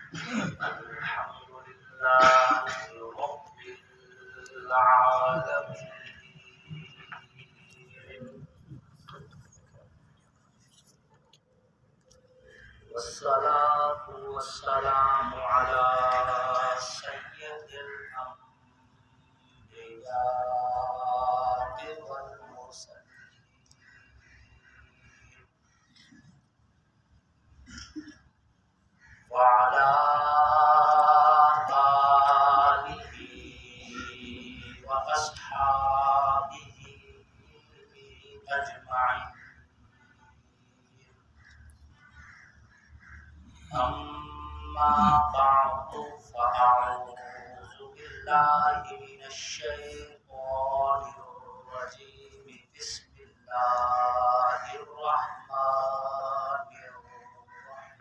الحمد لله رب العالمين، والصلاة والسلام على سيد الأنبياء والمرسلين، وعلى آله وأصحابه أجمعين. أما بعد، فأعوذ بالله من الشيطان الرجيم. بسم الله الرحمن الرحيم.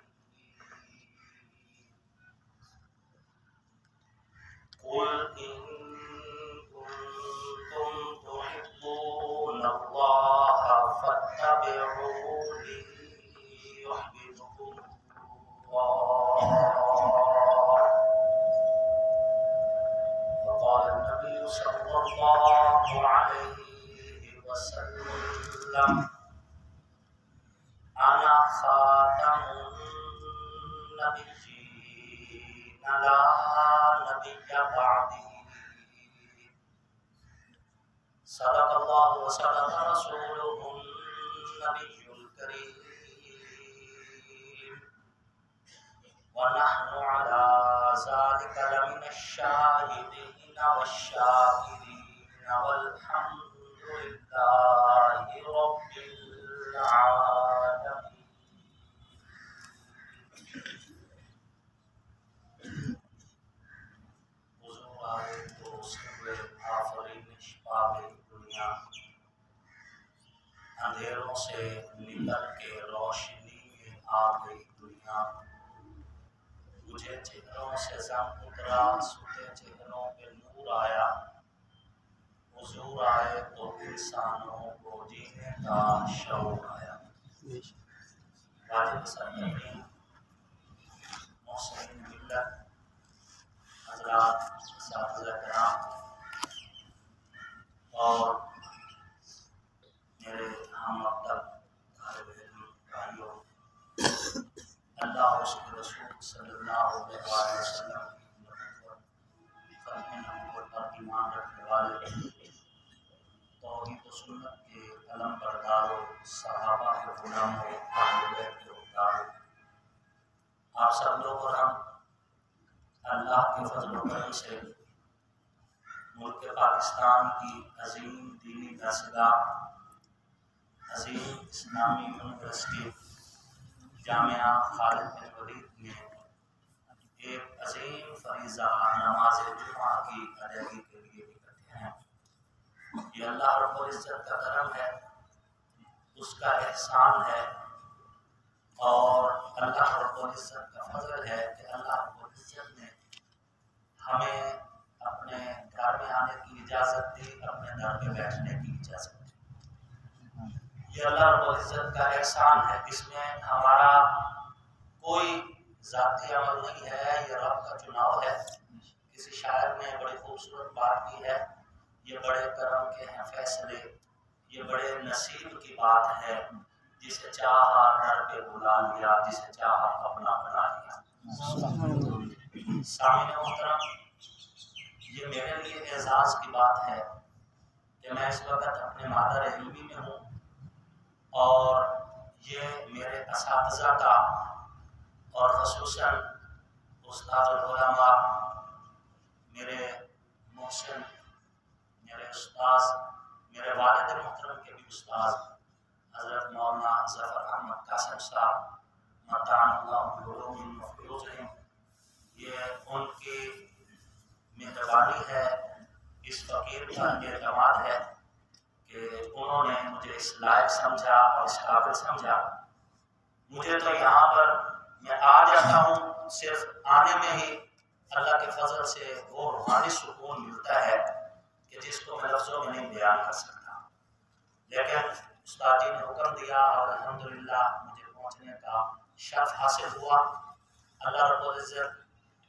قل إن كنتم تحبون الله فاتبعوني يحببكم الله. وقال النبي صلى الله عليه وسلم: أنا خاتم النبيين لا نبي بعدي. صدق الله وصدق رسوله النبي الكريم، ونحن على ذلك لمن الشاهدين والشاكرين، والحمد لله رب العالمين. حضور آئے تو سب آفرینش پاک دنیا، اندھیروں سے نکل کے روشنی میں آ گئی دنیا. مجھے چہروں سے زنگ اترا، سوتے چہروں پہ نور آیا. حضور آئے تو انسانوں کو جینے کا شعور آیا. واجب سرکرین محسن ملت حضرات، اساتذہ کرام اور میرے ہم مکتب طالب علم بھائیوں، اللہ اور اس کے رسول صلی اللہ علیہ وسلم کی نبوت، ختم نبوت پر ایمان رکھنے والے، توحید و سنت کے علم برداروں، صحابہ کے غلاموں، اہل بیت کے غداروں، آپ سب لوگ اور ہم اللہ کے فضل و کرم سے ملک پاکستان کی عظیم دینی درسگاہ، عظیم اسلامی یونیورسٹی جامعہ خالد بن ولید میں ایک عظیم فریضہ نماز جمعہ کی ادائیگی کے لیے اکٹھے ہیں. یہ اللہ رب العزت کا کرم ہے، اس کا احسان ہے، اور اللہ رب العزت کا فضل ہے کہ اللہ رب العزت نے ہمیں اپنے گھر میں آنے کی اجازت دی، اپنے گھر پہ بیٹھنے کی اجازت دی. یہ اللہ رب العزت کا احسان ہے. اس میں ہمارا کوئی ذاتی عمل نہیں ہے، یہ رب کا چناؤ ہے. کسی شاعر نے بڑی خوبصورت بات کی ہے: یہ بڑے کرم کے ہیں فیصلے، یہ بڑے نصیب کی بات ہے، جسے چاہا در پہ بلا لیا، جسے چاہا اپنا بنا لیا. سامعین محترم، یہ میرے لیے اعزاز کی بات ہے کہ میں اس وقت اپنے مادر علمی میں ہوں، اور یہ میرے اساتذہ کا، اور خصوصاً استاد العلماء میرے محسن، میرے استاذ، میرے والد محترم کے بھی استاذ حضرت مولانا ظفر احمد قاسم صاحب متان اللہ بعلوم وفیوزہم، یہ ان کی مہربانی ہے، اس فقیر کا اعتماد ہے کہ انہوں نے مجھے اس لائق سمجھا اور اس قابل سمجھا. مجھے تو یہاں پر میں آ جاتا ہوں، صرف آنے میں ہی اللہ کے فضل سے وہ روحانی سکون ملتا ہے کہ جس کو میں لفظوں میں نہیں بیان کر سکتا. لیکن استاد جی نے حکم دیا اور الحمدللہ مجھے پہنچنے کا شرف حاصل ہوا. اللہ رب العزت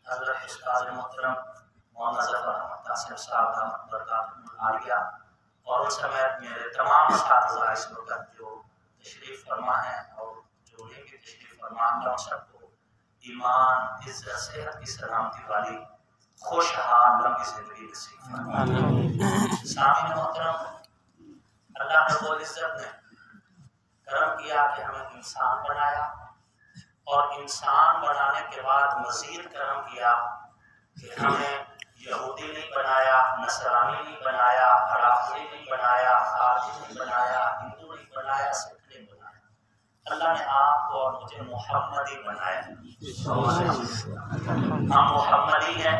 حضرت استاد محترم مولانا ظفر احمد قاسم صاحب دامت برکاتہم العالیہ اور ان سمیت میرے تمام اساتذہ اس وقت جو تشریف فرما ہیں اور جو انہیں بھی تشریف فرما، اللہ سب کو ایمان، عزت، صحت کی سلامتی والی خوشحال لمبی زندگی نصیب فرمائے۔ سامعین محترم، اللہ رب العزت نے کرم کیا کہ ہمیں انسان بنایا اور انسان بنانے کے بعد مزید کرم کیا کہ ہمیں یہودی نہیں بنایا، نصرانی نہیں بنایا، رافضی نہیں بنایا، خارجی نہیں بنایا، ہندو نہیں بنایا، سکھ نہیں بنایا، اللہ نے آپ کو اور مجھے محمدی بنایا۔ ہم محمدی ہیں،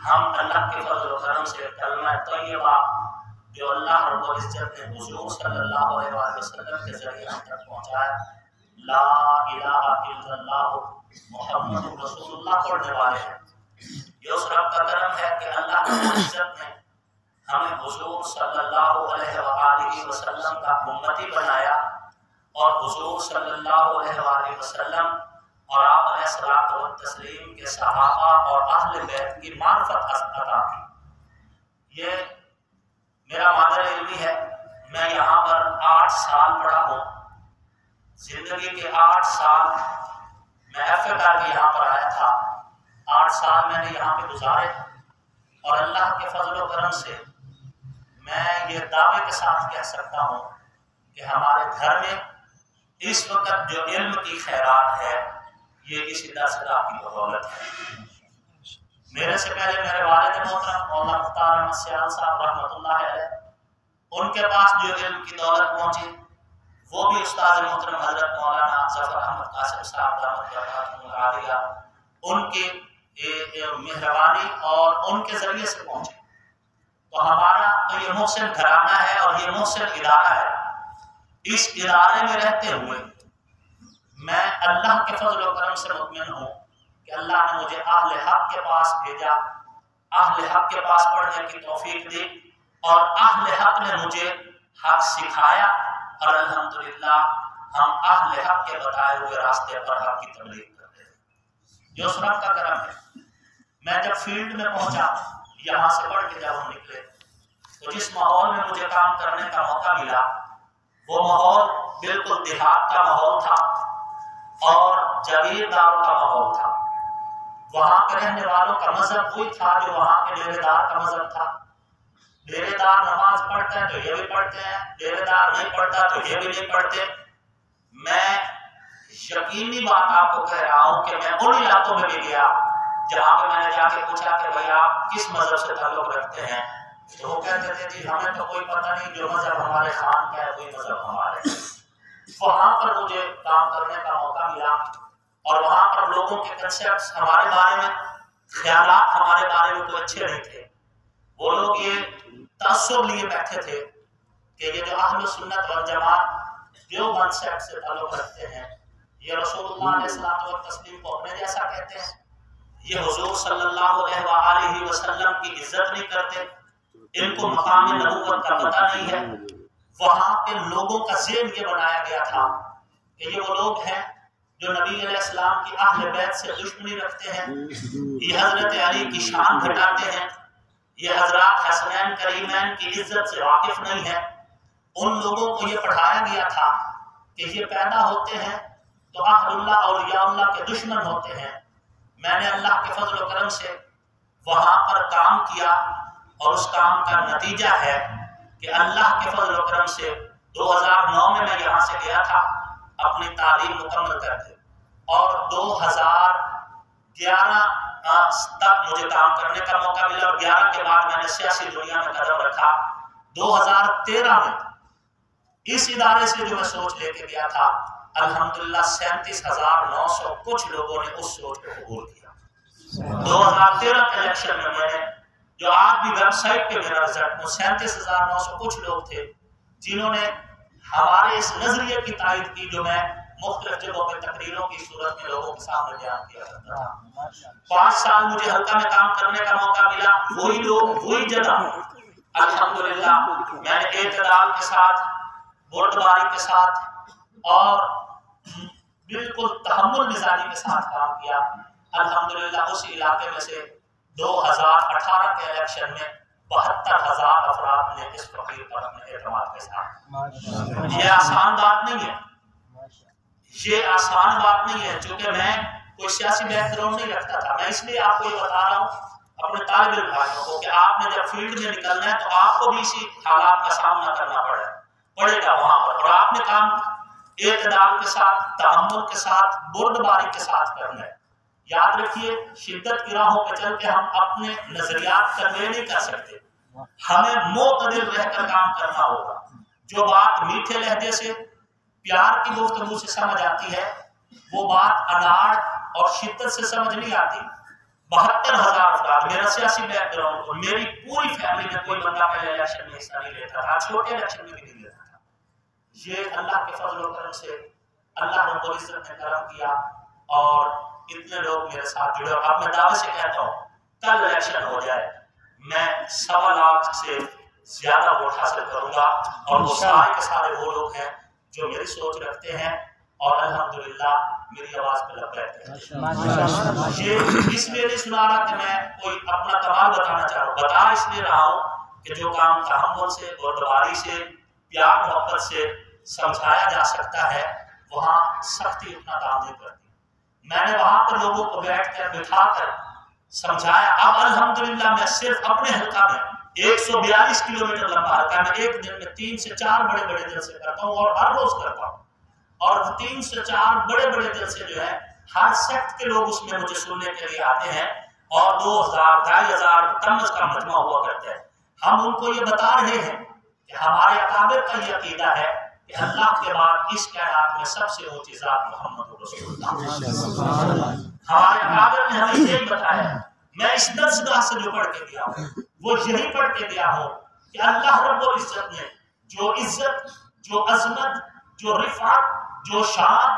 ہم اللہ کے فضل و کرم سے کلمہ طیبہ جو اللہ رب العزت نے حضور صلی اللہ علیہ وآلہ وسلم کے ذریعے ہم تک پہنچایا، لا الہ الا اللہ محمد رسول اللہ پڑھنے والے ہیں۔ یہ اس رب کا کرم ہے کہ اللہ رب العزت نے ہمیں حضور صلی اللہ علیہ وآلہ وسلم کا امتی بنایا اور حضور صلی اللہ علیہ وآلہ وسلم اور آپ علیہ الصلوۃ والتسلیم کے صحابہ اور اہل بیت کی معرفت عطا کی۔ یہ میرا مادر علمی ہے، میں یہاں پر 8 سال پڑھا ہوں، زندگی کے 8 سال میں ایف اے کر کے یہاں پر آیا تھا، 8 سال میں نے یہاں پہ گزارے اور اللہ کے فضل و کرم سے میں یہ دعوے کے ساتھ کہہ سکتا ہوں کہ ہمارے گھر میں اس وقت جو علم کی خیرات ہے یہ اسی درسگاہ کی بدولت ہے۔ میرے سے پہلے میرے والد محترم مولانا مختار احمد سیال صاحب رحمۃ اللہ علیہ، ان کے پاس جو علم کی دولت پہنچی وہ بھی استاد محترم حضرت مولانا ظفر احمد قاسم صاحب دامت برکاتہم العالیہ ان کی مہربانی اور ان کے ذریعے سے پہنچے۔ تو ہمارا تو یہ محسن گھرانہ ہے اور یہ محسن ادارہ ہے۔ اس ادارے میں رہتے ہوئے میں اللہ کے فضل و کرم سے مطمئن ہوں کہ اللہ نے مجھے اہل حق کے پاس بھیجا، اہل حق کے پاس پڑھنے کی توفیق دی اور اہل حق نے مجھے حق سکھایا اور الحمدللہ ہم اہل حق کے بتائے ہوئے راستے پر حق کی تبلیغ کرتے ہیں۔ یہ اس رب کا کرم ہے۔ میں جب فیلڈ میں پہنچا، یہاں سے پڑھ کے جب ہم نکلے تو جس ماحول میں مجھے کام کرنے کا موقع ملا وہ ماحول بالکل دیہات کا ماحول تھا اور جاگیرداروں کا ماحول تھا۔ وہاں پہ رہنے والوں کا مذہب وہی تھا جو وہاں کے ڈیرے دار کا مذہب تھا۔ ڈیرے دار نماز پڑھتے ہیں تو یہ بھی پڑھتے ہیں، ڈیرے دار نہیں پڑھتا تو یہ بھی نہیں پڑھتے۔ میں یقینی بات آپ کو کہہ رہا ہوں کہ میں ان علاقوں میں بھی گیا جہاں پہ میں نے جا کے پوچھا کہ بھائی آپ کس مذہب سے تعلق رکھتے ہیں، تو وہ کہتے تھے جی ہمیں تو کوئی پتہ نہیں، جو مذہب ہمارے خان کا ہے وہی مذہب ہمارے۔ وہاں پر مجھے کام کرنے کا موقع ملا اور وہاں پر لوگوں کے کنسیپٹس ہمارے بارے میں، خیالات ہمارے بارے میں کوئی اچھے نہیں تھے۔ وہ لوگ یہ تعصب لیے بیٹھے تھے کہ یہ جو اہل سنت والجماعت دیوبند سیکٹ سے تعلق رکھتے ہیں یہ رسول اللہ علیہ الصلوۃ والتسلیم کو اپنے جیسا کہتے ہیں، یہ حضور صلی اللہ علیہ وآلہ وسلم کی عزت نہیں کرتے، ان کو مقام نبوت کا پتہ نہیں ہے۔ وہاں کے لوگوں کا ذہن یہ بنایا گیا تھا کہ یہ وہ لوگ ہیں جو نبی علیہ السلام کی اہل بیت سے دشمنی رکھتے ہیں، یہ حضرت علی کی شان گھٹاتے ہیں، یہ حضرات حسنین کریمین کی عزت سے واقف نہیں ہے۔ ان لوگوں کو یہ پڑھایا گیا تھا کہ یہ پیدا ہوتے ہیں تو اہل اللہ اولیاء اللہ کے دشمن ہوتے ہیں۔ میں نے اللہ کے فضل و کرم سے وہاں پر کام کیا اور اس کام کا نتیجہ ہے کہ اللہ کے فضل و کرم سے 2009 میں یہاں سے گیا تھا اپنی تعلیم مکمل کر کے، اور 2011 تک مجھے کام کرنے کا موقع ملا اور 11 کے بعد میں نے سیاسی دنیا میں قدم رکھا۔ 2013 میں اس ادارے سے جو میں سوچ لے کے گیا تھا الحمدللہ 37,900 کچھ لوگوں نے اس سوچ کو قبول کیا۔ 2013 کے الیکشن میں میں نے جو آج بھی ویب سائٹ پہ میرا رزلٹ، وہ 37,900 کچھ لوگ تھے جنہوں نے ہمارے اس نظریے کی تائید کی جو میں مختلف جگہوں پہ تقریروں کی صورت میں لوگوں کے سامنے بیان کیا کرتا تھا۔ 5 سال مجھے حلقہ میں کام کرنے کا موقع ملا، وہی لوگ وہی جگہ، الحمدللہ میں نے اعتدال کے ساتھ، بردباری کے ساتھ اور بالکل تحمل مزاجی کے ساتھ کام کیا. الحمدللہ اس علاقے میں سے 2018 کے الیکشن میں 72,000 افراد نے اس فقیر پر اپنے اعتماد کے ساتھ. یہ آسان بات نہیں ہے، یہ آسان بات نہیں ہے. چونکہ میں کوئی سیاسی بیک گراؤنڈ نہیں رکھتا تھا، میں اس لیے آپ کو یہ بتا رہا ہوں اپنے طالب علم بھائیوں کو کہ آپ نے جب فیلڈ میں نکلنا ہے تو آپ کو بھی اسی حالات کا سامنا کرنا پڑے گا وہاں پر. اور آپ نے کام اعتدال کے ساتھ، تحمل کے ساتھ، بردباری کے ساتھ کرنا ہے. یاد رکھیے شدت کی راہوں پہ چل کے ہم اپنے نظریات کنوے نہیں کر سکتے، ہمیں معتدل رہ کر کام کرنا ہوگا. جو بات میٹھے لہجے سے پیار کی گفتگو سے سمجھ آتی ہے وہ بات اناڑ اور شدت سے سمجھ نہیں آتی. 72,000 افراد، میرا سیاسی بیک گراؤنڈ اور میری پوری فیملی میں کوئی بندہ پہلے الیکشن میں حصہ نہیں لیتا تھا، چھوٹے الیکشن میں بھی نہیں لیتا تھا. یہ اللہ کے فضل و کرم سے اللہ رب العزت نے کرم کیا اور اتنے لوگ میرے ساتھ جڑے. اور اب میں دعوے سے کہتا ہوں کل الیکشن ہو جائے میں 1.25 لاکھ سے زیادہ ووٹ حاصل کروں گا. اور وہ سارے کے سارے وہ لوگ ہیں جو میری سوچ رکھتے ہیں اور الحمدللہ میری آواز پہ لگ رہتے ہیں. یہ اس لیے نہیں سنا رہا کہ میں کوئی اپنا کمال بتانا چاہ رہا ہوں، بتا اس لیے رہا ہوں کہ جو کام تحمل سے، بردباری سے، پیار محبت سے سمجھایا جا سکتا ہے وہاں سختی اتنا کام نہیں کرتی. میں نے وہاں پر لوگوں کو بیٹھ کر بٹھا کر سمجھایا. اب الحمدللہ میں صرف اپنے حلقہ میں 142 کلومیٹر لمبا حلقہ میں ایک دن میں 3 سے 4 بڑے بڑے جلسے کرتا ہوں اور ہر روز کرتا ہوں. اور 3 سے 4 بڑے بڑے جلسے جو ہے ہر سیکٹ کے لوگ اس میں مجھے سننے کے لیے آتے ہیں اور 2,000 2,500 کم از کم مجمع ہوا کرتے ہیں. ہم ان کو یہ بتا رہے ہیں کہ ہمارے اکابر کا یہ عقیدہ ہے کہ اللہ کے بعد اس کائنات میں سب سے اونچی ذات محمد رسول اللہ. ہمارے اکابر نے ہمیں یہی بتایا. میں اس درسگاہ سے جو پڑھ کے دیا ہوں وہ یہی پڑھ کے دیا ہوں کہ اللہ رب العزت نے جو عزت، جو عظمت، جو رفعت، جو شان،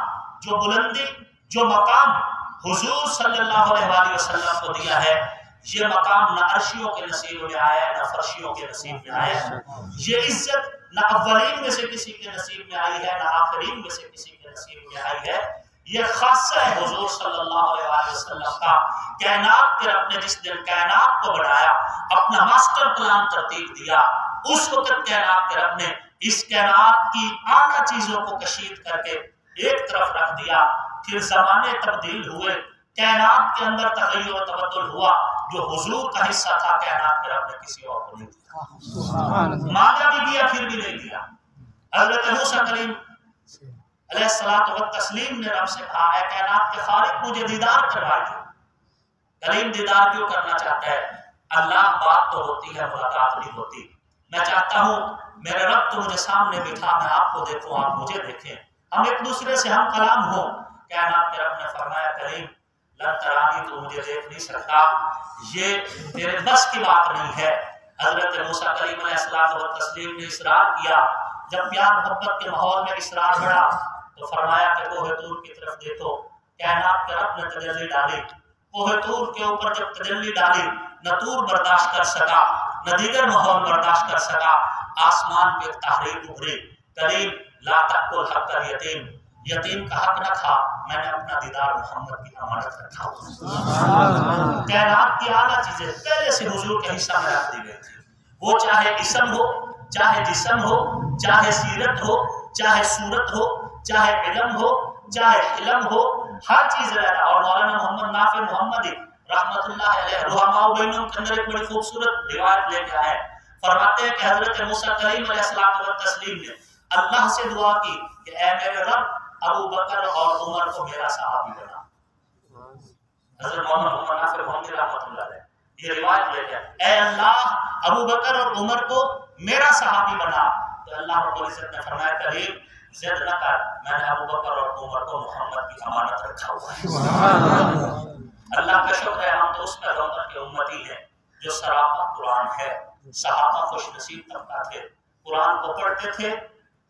جو بلندی، جو مقام حضور صلی اللہ علیہ وآلہ وسلم کو دیا ہے، یہ مقام نہ عرشیوں کے نصیب میں آیا ہے نہ فرشیوں کے نصیب میں آیا ہے. یہ عزت نہ اولین میں سے کسی کے نصیب میں آئی ہے نہ آخرین میں سے کسی کے نصیب میں آئی ہے. یہ خاصہ ہے حضور صلی اللہ علیہ وآلہ وسلم کا. کائنات کے رب نے جس دن کائنات کو بنایا، اپنا ماسٹر پلان ترتیب دیا، اس وقت کائنات کے رب نے اس کائنات کی اعلیٰ چیزوں کو کشید کر کے ایک طرف رکھ دیا. پھر زمانے تبدیل ہوئے، کائنات کے اندر تغیر و تبدل ہوا. جو حضور کا حصہ تھا کائنات کے رب نے کسی اور کو نہیں دیا. مانگا بھی دیا پھر بھی نہیں دیا. حضرت موسیٰ کلیم علیہ الصلوۃ والتسلیم نے رب سے کہا اے کائنات کے خالق مجھے دیدار کروائیے. کلیم دیدار کیوں کرنا چاہتا ہے؟ اللہ بات تو ہوتی ہے ملاقات نہیں ہوتی. میں چاہتا ہوں میرے رب تو مجھے سامنے بٹھا، میں آپ کو دیکھوں آپ مجھے دیکھیں، ہم ایک دوسرے سے ہم کلام ہو. کائنات کے رب نے فرمایا کلیم لن ترانی، تو مجھے دیکھ نہیں سکتا، یہ تیرے بس کی بات نہیں ہے. حضرت موسیٰ کلیم علیہ الصلوۃ والتسلیم نے اصرار کیا. جب پیار محبت کے ماحول میں اصرار بڑھا تو فرمایا کہ کوہ طور کی طرف دیکھو. کائنات کے رب نے تجلی ڈالی. کوہ طور کے اوپر جب تجلی ڈالی نہ طور برداشت کر سکا نہ دیگر ماحول برداشت کر سکا. آسمان پہ تحریک ابھری، کلیم لا تأکل حق الیتیم، یتیم کا حق نہ کھا، میں نے اپنا دیدار محمد کی امانت رکھا ہوا. کائنات کی اعلیٰ چیزیں پہلے سے حضور کے حصہ میں رکھ دی گئی تھی. وہ چاہے اسم ہو، چاہے جسم ہو، چاہے سیرت ہو، چاہے صورت ہو، چاہے علم ہو، چاہے علم ہو، ہر چیز رہتا. اور مولانا محمد نافع محمدی رحمت اللہ علیہ رحماء بینہم کے اندر ایک بڑی خوبصورت روایت لے کے آئے. فرماتے ہیں کہ حضرت موسیٰ کلیم علیہ الصلوۃ والتسلیم نے اللہ سے دعا کی کہ اے میرے رب ابو بکر اور عمر کو میرا صحابی بنا. حضرت مولانا محمد نافع محمدی رحمت اللہ علیہ یہ روایت لے کے اے اللہ ابو بکر اور عمر کو میرا صحابی بنا. تو اللہ رب العزت نے فرمایا کلیم ضد نہ کر، میں نے ابو بکر اور عمر کو محمد کی امانت رکھا ہوا ہے. اللہ کا شکر ہے ہم تو اس پیغمبر کے امتی ہیں جو سراپا قرآن ہے. صحابہ خوش نصیب طبقہ تھے، قرآن کو پڑھتے تھے،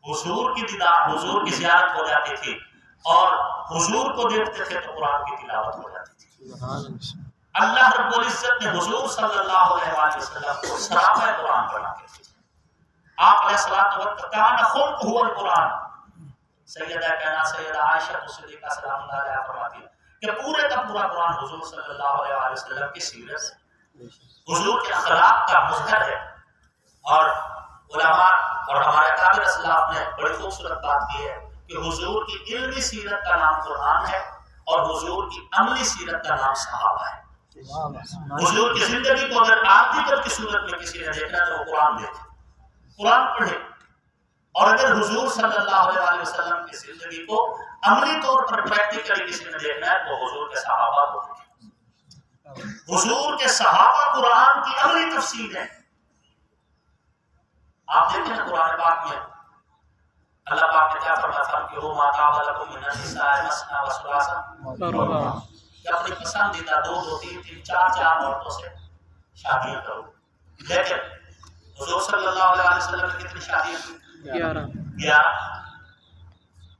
حضور کی دیدار، حضور کی زیارت ہو جاتی تھی اور حضور کو دیکھتے تھے تو قرآن کی تلاوت ہو جاتی تھی. اللہ رب العزت نے حضور صلی اللہ علیہ وآلہ وسلم کو سراپا قرآن بنا کے. آپ علیہ الصلوۃ والسلام کا خلق ہوا القرآن. سیدہ کہنا سیدہ عائشہ صدیقہ سلام اللہ علیہا فرماتی ہے کہ پورے کا پورا قرآن حضور صلی اللہ علیہ وسلم کی سیرت سے، حضور کے اخلاق کا مظہر ہے. اور علماء اور ہمارے اکابر اسلاف نے بڑی خوبصورت بات کی ہے کہ حضور کی علمی سیرت کا نام قرآن ہے اور حضور کی عملی سیرت کا نام صحابہ ہے. حضور کی زندگی کو اگر عاقبت کی صورت میں کسی نے دیکھنا تو وہ قرآن دیکھے، قرآن پڑھے. اور اگر حضور صلی اللہ علیہ وسلم کی زندگی کو عملی طور پر پریکٹیکلی کسی نے دیکھنا ہے تو حضور کے صحابہ کو دیکھے. حضور کے صحابہ قرآن کی عملی تفسیر ہے. آپ دیکھیں نا قرآن پاک میں اللہ پاک نے کیا فرمایا کہ وہ ماتا لکم من النساء مثنی و ثلاث، کہ اپنی پسندیدہ 2 2 3 3 4 4 عورتوں سے شادیاں کرو. لیکن حضور صلی اللہ علیہ وسلم نے کتنی شادیاں کی؟ 11.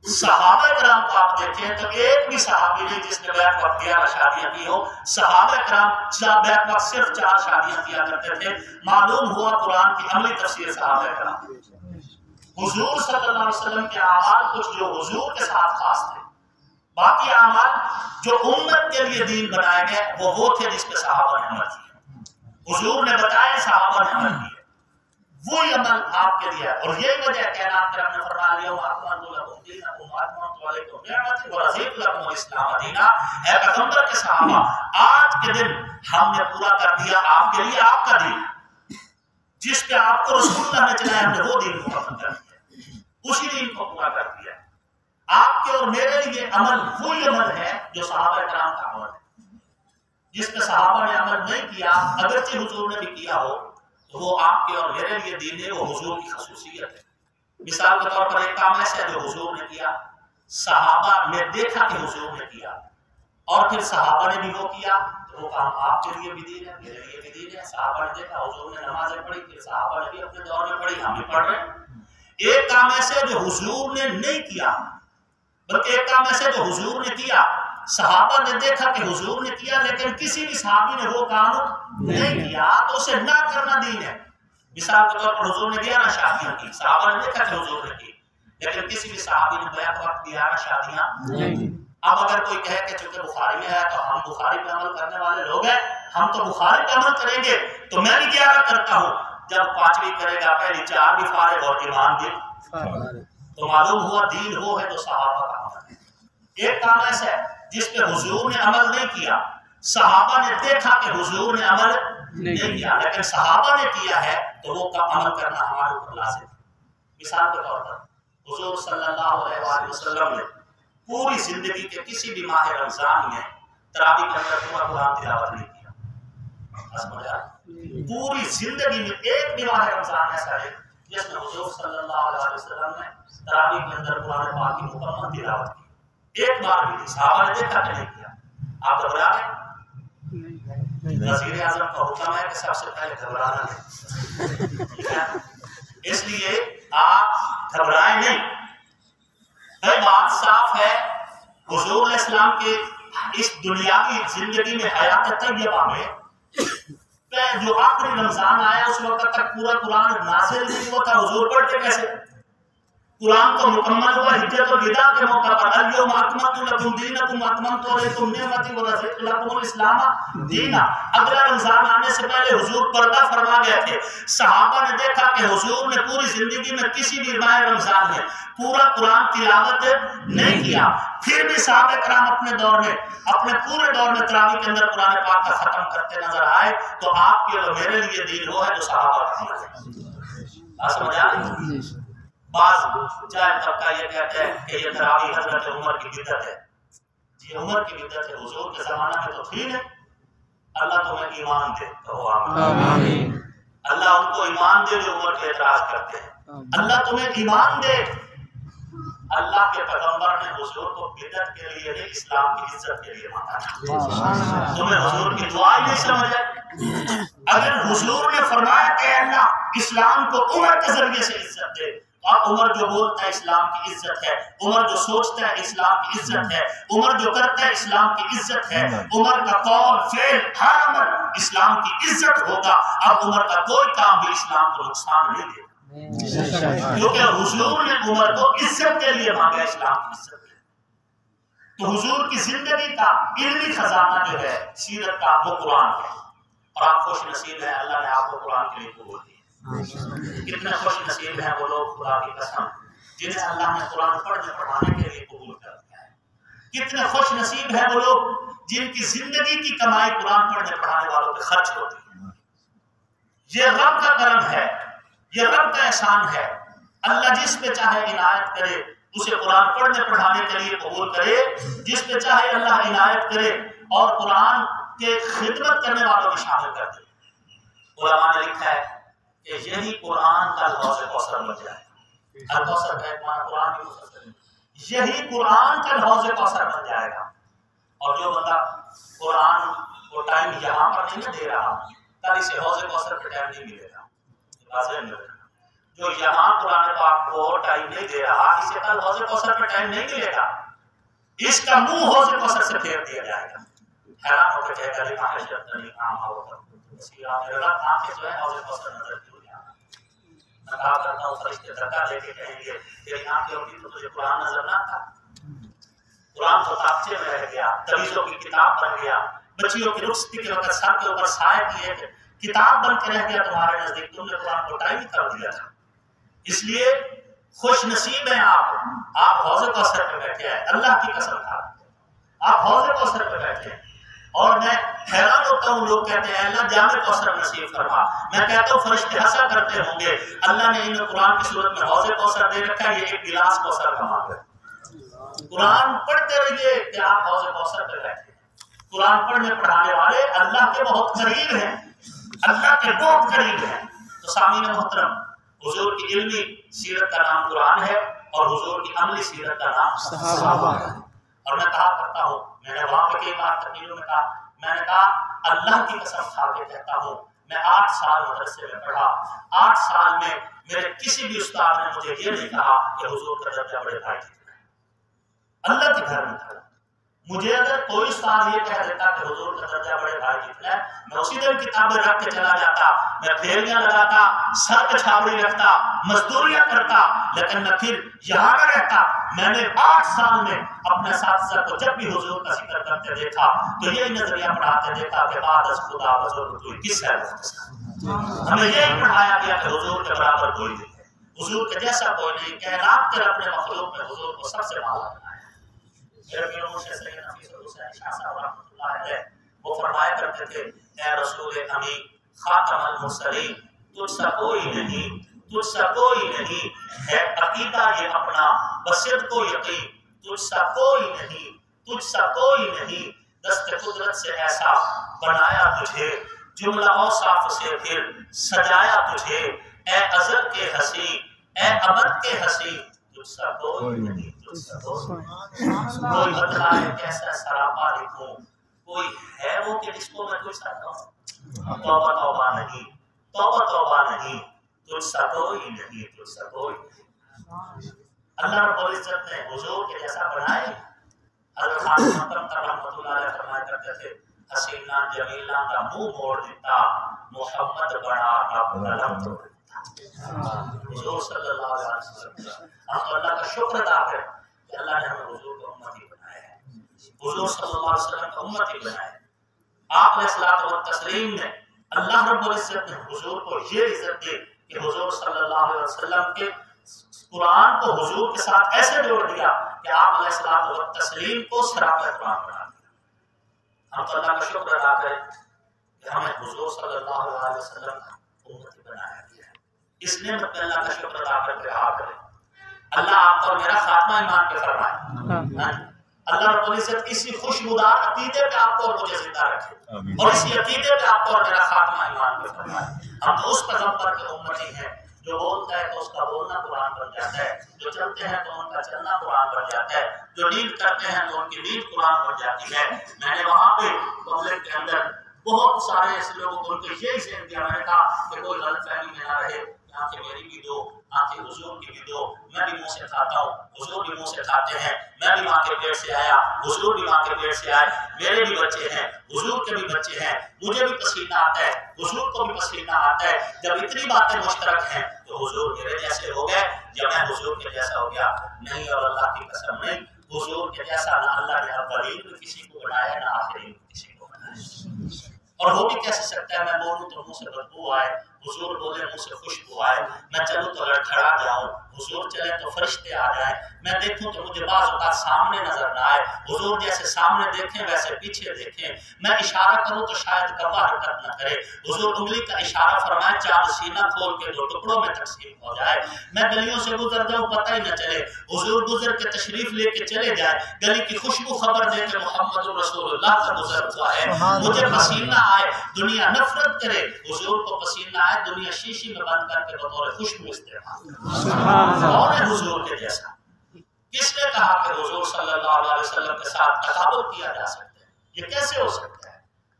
صحابہ کرام کو آپ دیکھیں تو ایک بھی صحابی نہیں جس نے بیک وقت 11 شادیاں کی ہو. صحابہ کرام بیک وقت صرف 4 شادیاں کیا کرتے تھے. معلوم ہوا قرآن کی عملی تفسیر صحابہ کرام. حضور صلی اللہ علیہ وسلم کے اعمال کچھ جو حضور کے ساتھ خاص تھے، باقی اعمال جو امت کے لیے دین بنائے گئے وہ تھے جس پہ صحابہ نے عمل کیا. حضور نے بتایا صحابہ نے عمل کیا، وہی عمل آپ کے لیے ہے. اور یہی وجہ ہے کہ آپ نے فرمایا اليوم اکملت لکم دینکم واتممت علیکم نعمتی ورضیت لکم الاسلام دینا. اے پیغمبر کے صحابہ، آج کے دن ہم نے پورا کر دیا آپ کے لیے آپ کا دین، جس پہ آپ کو رسول اللہ نے چلایا ہم نے وہ دین مکمل کر دیا، اسی دین کو پورا کر دیا. آپ کے اور میرے لیے عمل وہی عمل ہے جو صحابہ کرام کا عمل ہے. جس پہ صحابہ نے عمل نہیں کیا اگرچہ حضور نے بھی کیا ہو تو وہ آپ کے اور میرے لیے دین ہے، وہ حضور کی خصوصیت ہے. مثال کے طور پر ایک کام ایسا ہے جو حضور نے کیا، صحابہ نے دیکھا کہ حضور نے کیا اور پھر صحابہ نے بھی وہ کیا تو وہ کام آپ کے لیے بھی دین ہے، میرے لیے بھی دین ہے. صحابہ نے دیکھا حضور نے نمازیں پڑھی، پھر صحابہ نے بھی اپنے دور میں پڑھی، ہم بھی پڑھ رہے ہیں. ایک کام ایسا ہے جو حضور نے نہیں کیا، بلکہ ایک کام ایسا ہے جو حضور نے کیا، صحابہ نے دیکھا کہ حضور نے کیا لیکن کسی بھی صحابی نے وہ کام نہیں کیا تو اسے نہ کرنا دین ہے. مثال کے طور پر حضور نے 11 شادیاں کی، صحابہ نے دیکھا کہ حضور نے کی لیکن کسی بھی صحابی نے بیک وقت 11 شادیاں نہیں. اب اگر کوئی کہے کہ چونکہ بخاری میں ہے تو ہم بخاری پہ عمل کرنے والے لوگ ہیں، ہم تو بخاری پہ عمل کریں گے تو میں بھی 11 کرتا ہوں. جب 5ویں کرے گا پہلی 4 بھی فارغ اور ایمان بھی، تو معلوم ہوا دین وہ ہے جو صحابہ کا عمل ہے. ایک کام ایسا ہے جس پہ حضور نے عمل نہیں کیا، صحابہ نے دیکھا کہ حضور نے عمل نہیں کیا لیکن صحابہ نے کیا ہے تو وہ عمل کرنا ہمارے اوپر لازم ہے. مثال کے طور پر حضور صلی اللہ علیہ وسلم نے پوری زندگی کے کسی بھی ماہ رمضان میں تراویح کے اندر پورا قرآن تلاوت نہیں کیا. پوری زندگی میں ایک بھی ماہ رمضان ایسا ہے جس میں حضور صلی اللہ علیہ وسلم نے تراویح کے اندر قرآن پاک کی مکمل تلاوت کی، ایک بار بھی نہیں. صحابہ نے دیکھا کہ نہیں کیا. آپ گھبرا گئے؟ وزیر اعظم کا حکم ہے کہ سب سے پہلے گھبرانا نہیں، اس لیے آپ گھبرائیں نہیں. بات صاف ہے، حضور علیہ السلام کے اس دنیاوی زندگی میں حیات طیبہ میں جو آخری رمضان آیا اس وقت تک پورا قرآن نازل نہیں ہوا تھا. حضور پڑھتے کیسے؟ قرآن تو مکمل ہوا ہجرت الوداع کے موقع پر، اليوم اکملت لکم دینکم واتممت علیکم نعمتی ورضیت لکم الاسلام دینا. اگلا رمضان آنے سے پہلے حضور پردہ فرما گئے تھے. صحابہ نے دیکھا کہ حضور نے پوری زندگی میں کسی بھی ماہ رمضان میں پورا قرآن تلاوت نہیں کیا، پھر بھی صحابہ کرام اپنے دور میں اپنے پورے دور میں تراویح کے اندر قرآن پاک کا ختم کرتے نظر آئے. تو آپ کے اور میرے لیے دین وہ ہے جو صحابہ کا عمل ہے. سمجھ آ رہی؟ بعض جاہل طبقہ یہ کہتے ہیں کہ یہ تراویح حضرت عمر کی بدعت ہے. یہ عمر کی بدعت ہے، حضور کے زمانہ میں تو تھی نہیں. اللہ تمہیں ایمان دے تو آمین. اللہ ان کو ایمان دے جو عمر کے اعتراض کرتے ہیں. اللہ تمہیں ایمان دے. اللہ کے پیغمبر نے حضور کو بدعت کے لیے نہیں، اسلام کی عزت کے لیے مانا تھا. تمہیں حضور کی دعا ہی نہیں سمجھ آئی. اگر حضور نے فرمایا کہ اللہ اسلام کو عمر کے ذریعے سے عزت دے، اور عمر جو بولتا ہے اسلام کی عزت ہے، عمر جو سوچتا ہے اسلام کی عزت ہے، عمر جو کرتا ہے اسلام کی عزت ہے، عمر کا قول فعل ہر عمل اسلام کی عزت ہوگا. اب عمر کا کوئی کام بھی اسلام کو نقصان نہیں دے گا. کیونکہ حضور نے عمر کو عزت کے لیے مانگا، اسلام کی عزت کے لیے۔ تو حضور کی زندگی کا علمی خزانہ جو ہے سیرت کا، وہ قرآن ہے، اور آپ خوش نصیب ہیں، اللہ نے آپ کو قرآن کے لیے قبول کیا۔ کتنے خوش نصیب ہیں وہ لوگ، خدا کی قسم، جنہیں اللہ نے قرآن پڑھنے پڑھانے کے لیے قبول کر دیا ہے۔ کتنے خوش نصیب ہیں وہ لوگ جن کی زندگی کی کمائی قرآن پڑھنے پڑھانے والوں پہ خرچ ہوتی ہے۔ یہ رب کا کرم ہے، یہ رب کا احسان ہے۔ اللہ جس پہ چاہے عنایت کرے، اسے قرآن پڑھنے پڑھانے کے لیے قبول کرے، جس پہ چاہے اللہ عنایت کرے اور قرآن کے خدمت کرنے والوں میں شامل کر دے۔ علماء نے لکھا ہے کہ یہی قرآن کا حوض کوثر بن جائے گا۔ الکوثر کا ایک معنی قرآن کی مفسر ہے، یہی قرآن کا حوض کوثر بن جائے گا۔ اور جو بندہ قرآن کو ٹائم یہاں پر نہیں دے رہا، کل اسے حوض کوثر پہ ٹائم نہیں ملے گا۔ جو یہاں قرآن پاک کو ٹائم نہیں دے رہا، اسے کل حوض کوثر پہ ٹائم نہیں ملے گا، اس کا منہ حوض کوثر سے پھیر دیا جائے گا۔ حیران ہو کے کہے گا لما حشرتنی اعمی وقد میرے رب آنکھیں جو ہے حوض کوثر نظر کیوں نہیں آتا؟ میں کہا کرتا ہوں فرشتے دھکا دے کے کہیں گے تیری آنکھیں ہوتی تو تجھے قرآن نظر نہ آتا؟ قرآن تو تاخچے میں رہ گیا، تویزوں کی کتاب بن گیا، بچیوں کی رخصتی کے وقت سر کے اوپر سائے کی ایک کتاب بن کے رہ گیا تمہارے نزدیک، تم نے قرآن کو ٹائم ہی کر دیا تھا۔ اس لیے خوش نصیب ہیں آپ حوض کوثر پہ بیٹھے ہیں، اللہ کی قسم کھا آپ حوض کوثر پہ بیٹھے ہیں۔ اور میں حیران ہوتا ہوں، لوگ کہتے ہیں اللہ جام کوثر نصیب فرما، میں کہتا ہوں فرشتے ہنسا کرتے ہوں گے، اللہ نے انہیں قرآن کی صورت میں حوض کوثر دے رکھا ہے، یہ ایک گلاس کوثر کا مانگ ہے۔ قرآن پڑھتے رہیے کہ آپ حوض کوثر پہ بیٹھے ہیں۔ قرآن پڑھنے پڑھانے والے اللہ کے بہت قریب ہیں، اللہ کے بہت قریب ہیں۔ تو سامعین محترم، حضور کی علمی سیرت کا نام قرآن ہے اور حضور کی عملی سیرت کا نام صحابہ ہے۔ اور میں کہا کرتا ہوں، میں نے وہاں پہ کئی بار تقریروں میں کہا، میں نے کہا اللہ کی قسم کھا کے کہتا ہوں، میں 8 سال مدرسے میں پڑھا، 8 سال میں میرے کسی بھی استاد نے مجھے یہ نہیں کہا کہ حضور کا درجہ بڑے بھائی جتنا ہے۔ اللہ کے گھر میں تھا، مجھے اگر کوئی استاد یہ کہہ دیتا کہ حضور کا درجہ بڑے بھائی جتنا ہے، میں اسی دن کتابیں رکھ کے چلا جاتا، میں پھیریاں لگاتا، سر پہ چھاوڑی رکھتا، مزدوریاں کرتا، لیکن میں پھر یہاں نہ رہتا۔ میں نے 8 سال میں اپنے اساتذہ کو جب بھی حضور کا ذکر کرتے دیکھا تو یہی نظریہ پڑھاتے دیکھا کہ بعد از خدا بزرگ کوئی کس ہے؟ ہمیں یہی پڑھایا گیا کہ حضور کے برابر کوئی نہیں ہے، حضور کے جیسا کوئی نہیں، کائنات کے رب نے مخلوق میں حضور کو سب سے مالا بنایا۔ میرے پیر مرشد سید نفیس الحسین شاہ صاحب رحمۃ اللہ علیہ وہ فرمایا کرتے تھے، اے رسول امین خاتم المرسلین، تجھ سا کوئی نہیں، تجھ سا کوئی نہیں ہے عقیدہ یہ اپنا بصدق و یقین، تجھ سا کوئی نہیں، تجھ سا کوئی نہیں، دست قدرت سے ایسا بنایا تجھے، جملہ اوصاف سے پھر سجایا تجھے، اے ازل کے ہنسی، اے ابد کے ہنسی، تجھ سا کوئی نہیں، تجھ سا کوئی بتلائے کیسا سراپا لکھوں، کوئی ہے وہ کہ جس کو میں تجھ سا کہوں، توبہ توبہ نہیں، توبہ توبہ نہیں، تجھ سا کوئی نہیں، تجھ سا کوئی نہیں۔ اللہ رب العزت نے حضور کے جیسا بنائے۔ حضرت خان مکرم کا رحمۃ اللہ علیہ فرمایا کرتے تھے، حسینہ جمیلہ کا منہ موڑ دیتا، محمد بڑا رب کا لب توڑ دیتا۔ حضور صلی اللہ علیہ وسلم، ہم تو اللہ کا شکر ادا کریں کہ اللہ نے ہمیں حضور کو امتی بنایا ہے، حضور صلی اللہ علیہ وسلم کو امتی بنایا ہے۔ آپ علیہ الصلوۃ والتسلیم نے، اللہ رب العزت نے حضور کو یہ عزت دی کہ حضور صلی اللہ علیہ وسلم کے قرآن کو حضور کے ساتھ ایسے جوڑ دیا کہ آپ علیہ الصلوۃ والتسلیم کو سراپا قرآن بنا دیا۔ ہم تو اللہ کا شکر ادا کریں کہ ہمیں حضور صلی اللہ علیہ وسلم کو امتی بنایا گیا ہے۔ اس نعمت میں اللہ کا شکر ادا کر کے رہا کریں۔ اللہ آپ اور میرا خاتمہ ایمان پہ فرمائے۔ اللہ رب العزت اسی خوشبودار عقیدے پہ آپ کو اور مجھے زندہ رکھے، اور اسی عقیدے پہ آپ کو اور میرا خاتمہ ایمان پہ فرمائے۔ ہم تو اس پیغمبر کے امتی ہیں جو بولتا ہے تو اس کا بولنا قرآن بن جاتا ہے، جو چلتے ہیں تو ان کا چلنا قرآن بن جاتا ہے، جو نیند کرتے ہیں تو ان کی نیند قرآن بن جاتی ہے۔ میں نے وہاں پہ پبلک کے اندر بہت سارے ایسے لوگوں کو ان کو یہی ذہن دیا، میں نے کہا کہ کوئی غلط فہمی میں نہ رہے، آنکھیں میری بھی دو، آنکھیں حضور کی بھی دو، میں بھی منہ سے کھاتا ہوں، حضور بھی منہ سے کھاتے ہیں، میں بھی ماں کے پیٹ سے آیا، حضور بھی ماں کے پیٹ سے آئے، میرے بھی بچے ہیں، حضور کے بھی بچے ہیں، مجھے بھی پسینہ آتا ہے، حضور کو بھی پسینہ آتا ہے. جب اتنی باتیں مشترک ہیں تو حضور میرے جیسے ہو گئے یا میں حضور کے جیسا ہو گیا؟ نہیں، اور اللہ کی قسم نہیں، حضور کے جیسا نہ اللہ نے اولین میں کسی کو بنایا نہ آخرین میں کسی کو بنایا. اور ہو بھی کیسے سکتا ہے میں بولوں تو منہ سے بدبو آئے، حضور بولے منہ سے خوشبو آئے، میں چلوں تو لڑکھڑا جاؤں، حضور چلے تو فرشتے آ جائیں، میں دیکھوں تو مجھے بعض اوقات سامنے نظر نہ آئے، حضور جیسے سامنے دیکھیں ویسے پیچھے دیکھیں، میں اشارہ کروں تو شاید کبا حرکت نہ کرے، حضور انگلی کا اشارہ فرمائے چاند سینہ کھول کے 2 ٹکڑوں میں تقسیم ہو جائے، میں گلیوں سے گزر جاؤں پتہ ہی نہ چلے، حضور گزر کے تشریف لے کے چلے جائے، گلی کی خوشبو خبر دے کہ محمد رسول اللہ کا گزر ہوا ہے، مجھے پسینہ آئے دنیا نفرت کرے، حضور کو پسینہ آئے دنیا شیشی میں بند کر کے بطور خوشبو استعمال. کون ہے حضور کے جیسا؟ کس نے کہا کہ حضور صلی اللہ علیہ وسلم کے ساتھ تقابل کیا جا سکتا ہے؟ یہ کیسے ہو سکتا ہے؟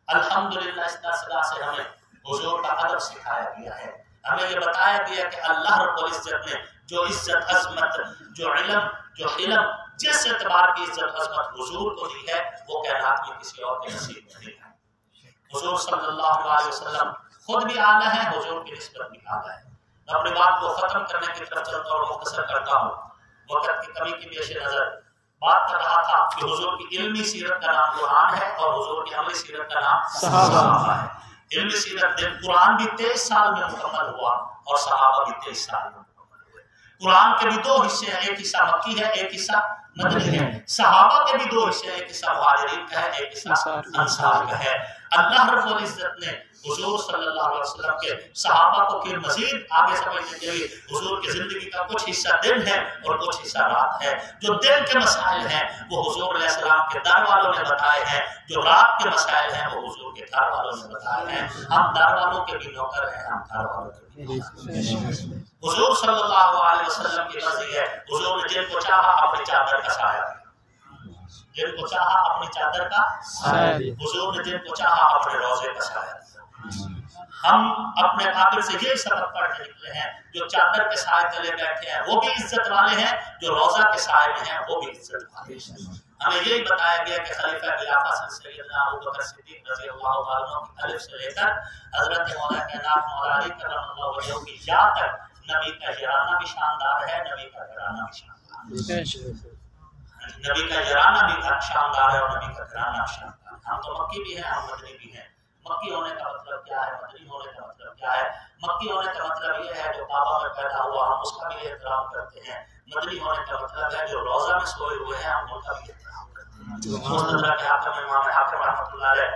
الحمدللہ اس درسگاہ سے ہمیں حضور کا ادب سکھایا گیا ہے، ہمیں یہ بتایا گیا کہ اللہ رب العزت نے جو عزت عظمت جو علم جو حلم جس اعتبار کی عزت عظمت حضور کو دی ہے وہ کائنات میں کسی اور کے نصیب نہیں ہے. حضور صلی اللہ علیہ وسلم خود بھی اعلیٰ ہے، حضور کی نسبت بھی اعلیٰ ہے. میں اپنی بات کو ختم کرنے کی طرف چلتا اور مختصر کرتا ہوں، وقت کی کمی کی پیش نظر بات کر رہا تھا کہ حضور کی علمی سیرت کا نام قرآن ہے اور حضور کی عملی سیرت کا نام صحابہ ہے. علمی سیرت دن قرآن بھی 23 سال میں مکمل ہوا اور صحابہ بھی 23 سال میں مکمل ہوئے. قرآن کے بھی 2 حصے ہیں، ایک حصہ مکی ہے ایک حصہ مدنی ہے. صحابہ کے بھی 2 حصے ہیں، ایک حصہ مہاجرین کا ہے ایک حصہ انصار کا ہے. اللہ رب العزت نے حضور صلی اللہ علیہ وسلم کے صحابہ کو پھر مزید آگے سمجھنے کے لیے حضور کی زندگی کا کچھ حصہ دن ہے اور کچھ حصہ رات ہے. جو دن کے مسائل ہیں وہ حضور علیہ السلام کے در والوں نے بتائے ہیں، جو رات کے مسائل ہیں وہ حضور کے گھر والوں نے بتائے ہیں. ہم در والوں کے بھی نوکر ہیں، ہم گھر والوں کے بھی نوکر ہیں. حضور صلی اللہ علیہ وسلم کی مرضی ہے، حضور نے جن کو چاہا اپنی چادر کا سایہ دیا، جن کو چاہا اپنی چادر کا سایہ دیا، حضور نے جن کو چاہا اپنے روضے کا سایہ دیا. ہم اپنے قابل سے یہ سبق پڑھ کے نکلے ہیں، جو چادر کے سائے تلے بیٹھے ہیں وہ بھی عزت والے ہیں، جو روضہ کے سائے میں ہیں وہ بھی عزت والے ہیں. ہمیں یہی بتایا گیا کہ خلیفہ خلافہ سیدنا ابوبکر صدیق رضی اللہ تعالیٰ عنہ کی الف سے لے کر حضرت مولا کائنات مولا علی کرم اللہ وجہہ کی یا تک نبی کا یارانہ بھی شاندار ہے، نبی کا گھرانہ بھی شاندار ہے. نبی کا یارانہ بھی شاندار ہے اور نبی کا گھرانہ بھی شاندار ہے. ہم تو مکی بھی ہیں، ہم مدنی بھی ہیں. مکی ہونے کا مطلب کیا ہے، مدنی ہونے کا مطلب کیا ہے؟ مکی ہونے کا مطلب یہ ہے جو کعبہ میں پیدا ہوا ہم اس کا بھی احترام کرتے ہیں. مدنی ہونے کا مطلب ہے جو روضہ میں سوئے ہوئے ہیں ہم ان کا بھی احترام کرتے ہیں. مستدرک حاکم امام حاکم رحمۃ اللہ علیہ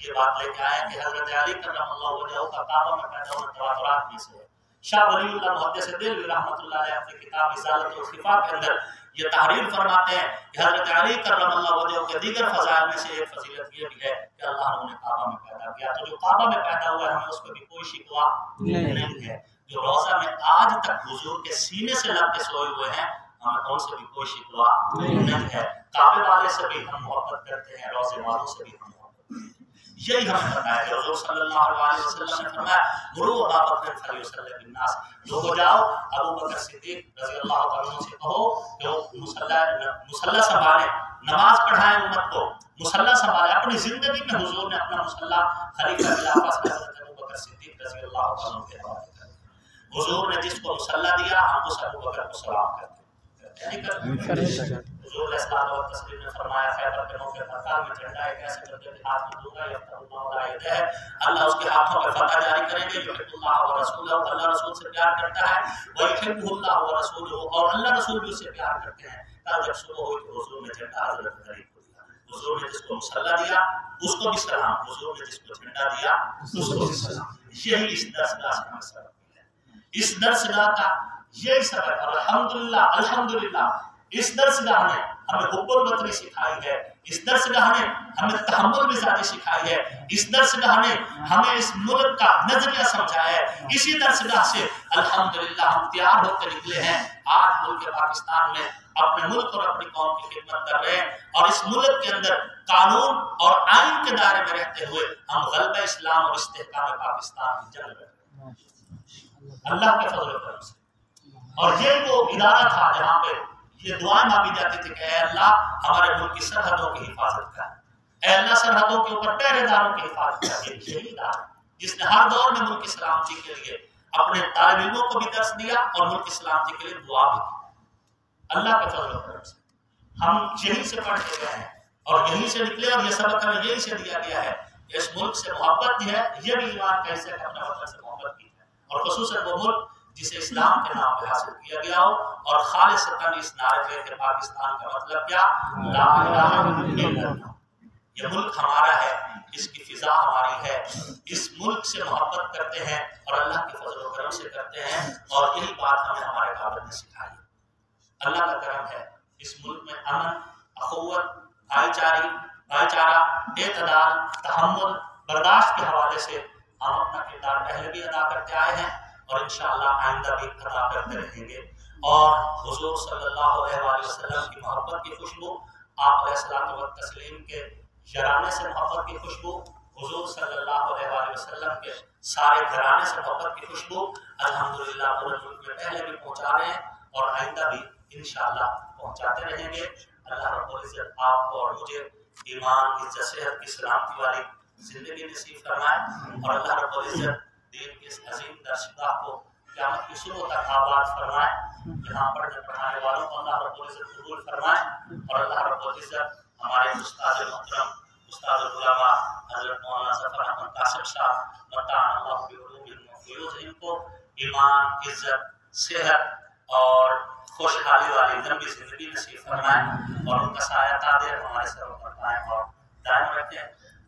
یہ بات لے کے آئے کہ حضرت علی کرم اللہ وجہہ کا کعبہ میں پیدا ہونا تواترات میں سے ہے. شاہ ولی اللہ محدث دہلوی رحمۃ اللہ علیہ اپنی کتاب ازالۃ الخفا کے اندر یہ تحریر فرماتے ہیں کہ حضرت علی کرم اللہ وجہہ کے دیگر فضائل میں سے ایک فضیلت یہ بھی ہے کہ اللہ نے انہیں کعبہ میں پیدا کیا. تو جو کعبہ میں پیدا ہوا ہے ہمیں اس پہ بھی کوئی شکوہ نہیں ہے. جو روضہ میں آج تک حضور کے سینے سے لگ کے سوئے ہوئے ہیں ہمیں ان سے بھی کوئی شکوہ نہیں ہے. کعبے والے سے بھی ہم محبت کرتے ہیں، روضے والوں سے بھی ہم محبت کرتے ہیں. یہی ہمیں بتایا کہ حضور صلی اللہ علیہ وسلم نے فرمایا مرو ابا بکر فلیصلی بالناس، لوگوں جاؤ ابو بکر صدیق رضی اللہ تعالیٰ عنہ سے کہو کہ وہ مصلی سنبھالیں، نماز پڑھائیں امت کو، مصلی سنبھالیں. اپنی زندگی میں حضور نے اپنا مصلی خلیفہ خلافہ سے حضرت ابو بکر صدیق رضی اللہ تعالیٰ عنہ کے حوالے کر دیا. حضور نے جس کو مصلی دیا ہم اس ابو بکر کو سلام کرتے ہیں. حضور علیہ الصلوۃ والتسلیم نے فرمایا خیبر کے موقع پر کار میں جھنڈا ایک ایسے بندے کے ہاتھ میں دوں گا یفتح اللہ علیہ یدہ، اللہ اس کے ہاتھوں پہ فتح جاری کریں گے. یحب اللہ ورسولہ، اللہ رسول سے پیار کرتا ہے، ویحبہ اللہ ورسولہ، اور اللہ رسول بھی اس سے پیار کرتے ہیں. کل جب صبح ہوئی تو حضور نے جھنڈا حضرت علی کو دیا. حضور نے جس کو مصلی دیا اس کو بھی سلام، حضور نے جس کو جھنڈا دیا اس کو بھی سلام. یہی اس درسگاہ سے ہمیں سبق ملا ہے. اس درسگاہ کا یہی سبق الحمدللہ الحمدللہ اس درسگاہ نے ہمیں حب الوطنی سکھائی ہے، اس درسگاہ نے ہمیں تحمل مزاجی سکھائی ہے، اس درسگاہ نے ہمیں اس ملک کا نظریہ سمجھایا ہے. اسی درسگاہ سے الحمدللہ ہم تیار ہو کر نکلے ہیں. آج ملک پاکستان میں اپنے ملک اور اپنی قوم کی خدمت کر رہے ہیں اور اس ملک کے اندر قانون اور آئین کے دائرے میں رہتے ہوئے ہم غلبہ اسلام اور استحکام پاکستان کی جنگ لڑ رہے ہیں اللہ کے فضل و کرم سے. اور یہ وہ ادارہ تھا جہاں پہ یہ دعائیں مانگی جاتی تھی کہ اے اللہ ہمارے ملک کی سرحدوں کی حفاظت کر، اے اللہ سرحدوں کے اوپر پہرے داروں کی حفاظت کر. یہی ادارہ جس نے ہر دور میں ملک کی سلامتی کے لیے اپنے طالب علموں کو بھی درس دیا اور ملک کی سلامتی کے لیے دعا بھی کی۔ اللہ کے فضل و کرم سے ہم یہیں سے پڑھ کے گئے ہیں اور یہیں سے نکلے، اور یہ سبق ہمیں یہیں سے دیا گیا ہے کہ اس ملک سے محبت جو ہے یہ بھی ایمان کا حصہ ہے، اپنے وطن سے محبت کی ہے، اور خصوصاً وہ ملک جسے اسلام کے نام پہ حاصل کیا گیا ہو، اور خالصتاً اس نعرے پہ کہ پاکستان کا مطلب کیا، لا الہ الا اللہ۔ یہ ملک ہمارا ہے، اس کی فضا ہماری ہے، اس ملک سے محبت کرتے ہیں اور اللہ کے فضل و کرم سے کرتے ہیں، اور یہی بات ہمیں ہمارے قابل نے سکھائی ہے۔ اللہ کا کرم ہے، اس ملک میں امن، اخوت، بھائی چارہ، اعتدال، تحمل، برداشت کے حوالے سے ہم اپنا کردار پہلے بھی ادا کرتے آئے ہیں اور انشاءاللہ آئندہ بھی ادا کرتے رہیں گے، اور حضور صلی اللہ علیہ وآلہ وسلم کی محبت کی خوشبو، آپ علیہ الصلوۃ والتسلیم کے یارانے سے محبت کی خوشبو، حضور صلی اللہ علیہ وآلہ وسلم کے سارے گھرانے سے محبت کی خوشبو الحمدللہ پورے ملک میں پہلے بھی پہنچا رہے ہیں اور آئندہ بھی انشاءاللہ پہنچاتے رہیں گے۔ اللہ رب العزت آپ کو اور مجھے ایمان، عزت، صحت کی سلامتی والی زندگی نصیب فرمائے، اور اللہ رب العزت دین کے اس عظیم درسگاہ کو قیامت کی صبح تک آباد فرمائے، یہاں پڑھنے پڑھانے والوں کو اللہ رب العزت قبول فرمائے، اور اللہ رب العزت ہمارے استاد محترم، استاد العلماء حضرت مولانا ظفر احمد قاسم صاحب متعنا اللہ بعلومہم وفیوضہم کو ایمان، عزت، صحت اور خوشحالی والی لمبی زندگی نصیب فرمائے، اور ان کا سایہ قادر ہمارے سر پر قائم اور دائم رکھے۔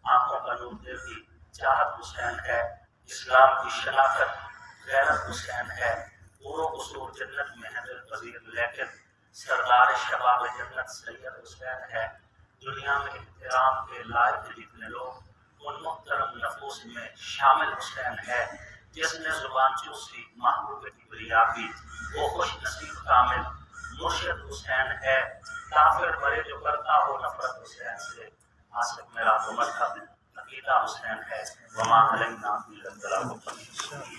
آنکھوں کا نور دل کی چاہت حسین ہے، اسلام کی شناخت غیرت حسین ہے، پورو قصور جنت میں ہے دلپذیر، لیکن سردار شباب جنت سید حسین ہے۔ دنیا میں احترام کے لائق جتنے لوگ ان محترم نفوس میں شامل حسین ہے، جس نے زبان چوسی محبوب کبریا کی، وہ خوش نصیب کامل مرشد حسین ہے۔ کافر بڑے جو کرتا ہو نفرت حسین سے، عاشق میرا تو مذہب عقیدہ حسین ہے، وما علینا الا البلاغ المبین۔